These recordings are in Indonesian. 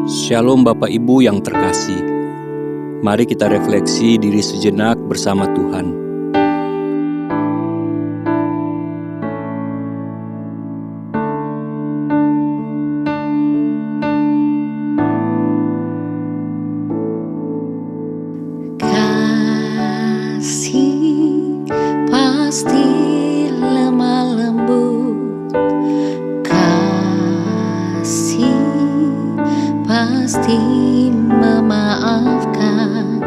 Shalom Bapak Ibu yang terkasih. Mari kita refleksi diri sejenak bersama Tuhan. Kasih pasti lemah lembut, kasih pasti memaafkan,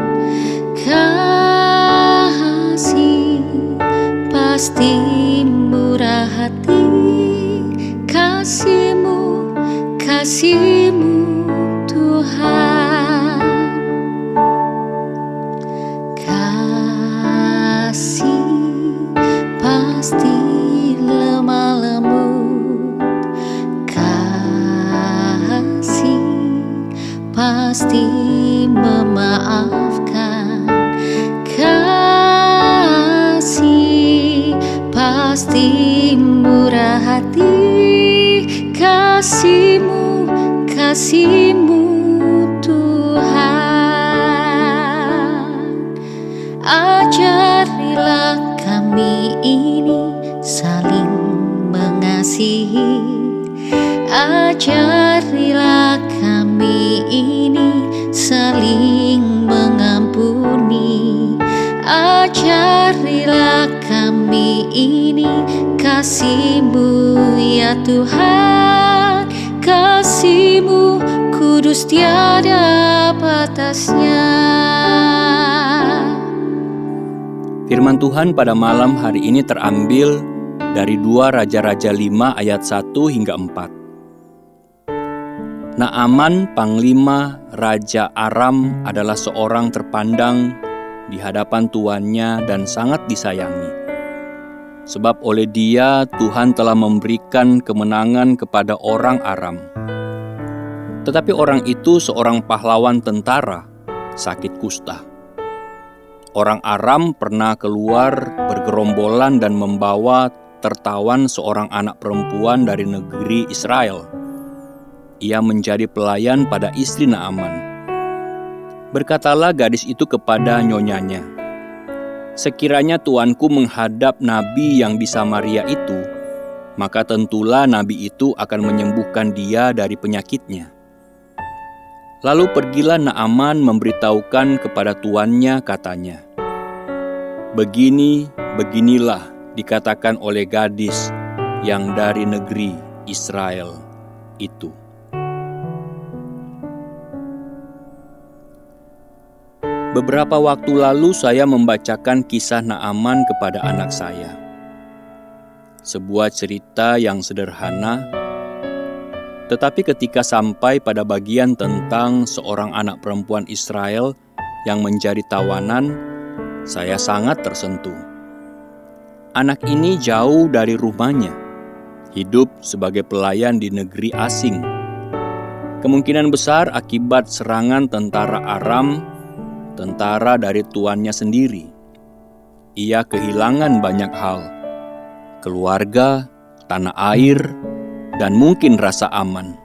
kasih pasti murah hati, kasih-Mu Tuhan. Kasih pasti lemah lembut, kasih pasti memaafkan, kasih pasti murah hati, kasih-Mu Tuhan. Ajarilah kami ini saling mengasihi, ajarilah kami ini saling mengampuni, ajarilah kami ini kasih-Mu ya Tuhan, kasih-Mu kudus tiada batasnya. Firman Tuhan pada malam hari ini terambil dari 2 Raja-Raja 5 ayat 1 hingga 4. Naaman, panglima Raja Aram, adalah seorang terpandang di hadapan tuannya dan sangat disayangi. Sebab oleh dia Tuhan telah memberikan kemenangan kepada orang Aram. Tetapi orang itu seorang pahlawan tentara, sakit kusta. Orang Aram pernah keluar bergerombolan dan membawa tertawan seorang anak perempuan dari negeri Israel. Ia menjadi pelayan pada istri Naaman. Berkatalah gadis itu kepada nyonyanya, "Sekiranya tuanku menghadap nabi yang di Samaria itu, maka tentulah nabi itu akan menyembuhkan dia dari penyakitnya." Lalu pergilah Naaman memberitahukan kepada tuannya, katanya, "Beginilah dikatakan oleh gadis yang dari negeri Israel itu." Beberapa waktu lalu saya membacakan kisah Naaman kepada anak saya. Sebuah cerita yang sederhana, tetapi ketika sampai pada bagian tentang seorang anak perempuan Israel yang menjadi tawanan, saya sangat tersentuh. Anak ini jauh dari rumahnya, hidup sebagai pelayan di negeri asing. Kemungkinan besar akibat serangan tentara Aram, tentara dari tuannya sendiri. Ia kehilangan banyak hal, keluarga, tanah air, dan mungkin rasa aman.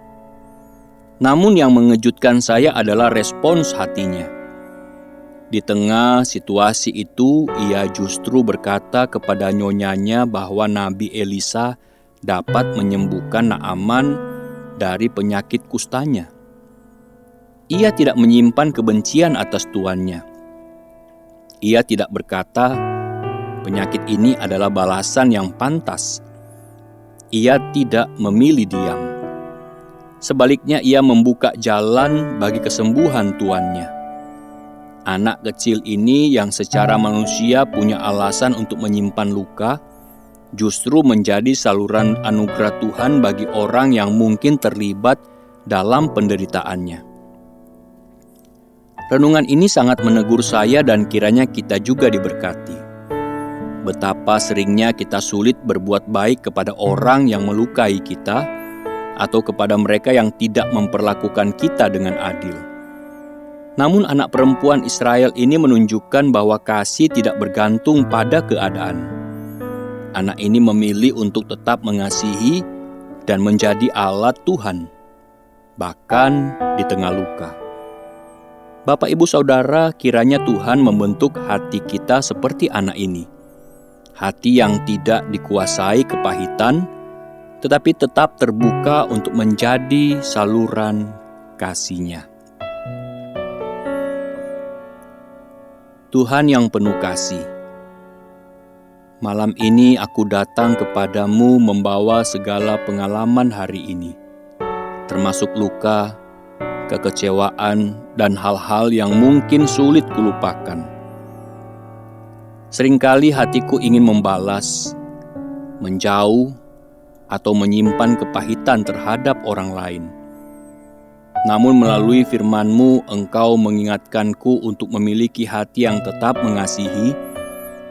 Namun yang mengejutkan saya adalah respons hatinya. Di tengah situasi itu, ia justru berkata kepada nyonyanya bahwa Nabi Elisa dapat menyembuhkan Naaman dari penyakit kustanya. Ia tidak menyimpan kebencian atas tuannya. Ia tidak berkata, penyakit ini adalah balasan yang pantas. Ia tidak memilih diam. Sebaliknya, ia membuka jalan bagi kesembuhan tuannya. Anak kecil ini yang secara manusia punya alasan untuk menyimpan luka, justru menjadi saluran anugerah Tuhan bagi orang yang mungkin terlibat dalam penderitaannya. Renungan ini sangat menegur saya dan kiranya kita juga diberkati. Betapa seringnya kita sulit berbuat baik kepada orang yang melukai kita atau kepada mereka yang tidak memperlakukan kita dengan adil. Namun anak perempuan Israel ini menunjukkan bahwa kasih tidak bergantung pada keadaan. Anak ini memilih untuk tetap mengasihi dan menjadi alat Tuhan. bahkan di tengah luka. Bapak, Ibu, Saudara, kiranya Tuhan membentuk hati kita seperti anak ini. Hati yang tidak dikuasai kepahitan, tetapi tetap terbuka untuk menjadi saluran kasih-Nya. Tuhan yang penuh kasih, malam ini aku datang kepadamu membawa segala pengalaman hari ini, termasuk luka, kekecewaan, dan hal-hal yang mungkin sulit kulupakan. Seringkali hatiku ingin membalas, menjauh, atau menyimpan kepahitan terhadap orang lain. Namun melalui firman-Mu, Engkau mengingatkanku untuk memiliki hati yang tetap mengasihi,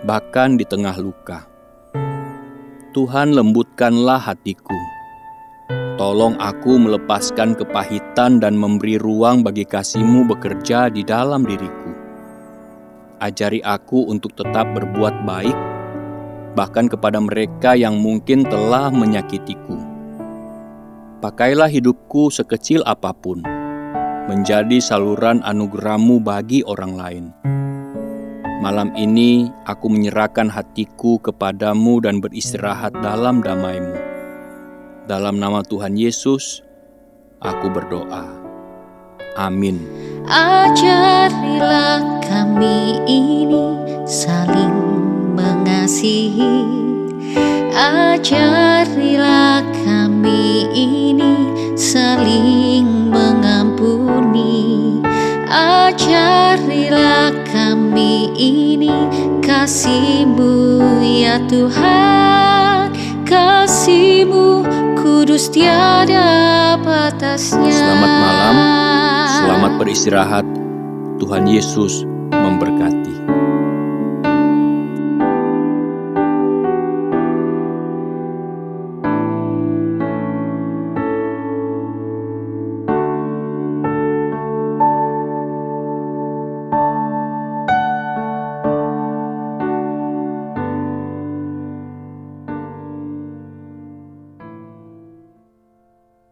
bahkan di tengah luka. Tuhan, lembutkanlah hatiku. Tolong aku melepaskan kepahitan dan memberi ruang bagi kasih-Mu bekerja di dalam diriku. Ajari aku untuk tetap berbuat baik, bahkan kepada mereka yang mungkin telah menyakitiku. Pakailah hidupku sekecil apapun, menjadi saluran anugerah-Mu bagi orang lain. Malam ini aku menyerahkan hatiku kepadamu dan beristirahat dalam damai-Mu. Dalam nama Tuhan Yesus, aku berdoa. Amin. Ajarilah kami ini saling mengasihi. Ajarilah kami ini saling mengampuni. Ajarilah kami ini kasih-Mu ya Tuhan. Kasih-Mu kudus tiada batasnya. Selamat malam, selamat beristirahat. Tuhan Yesus memberkati.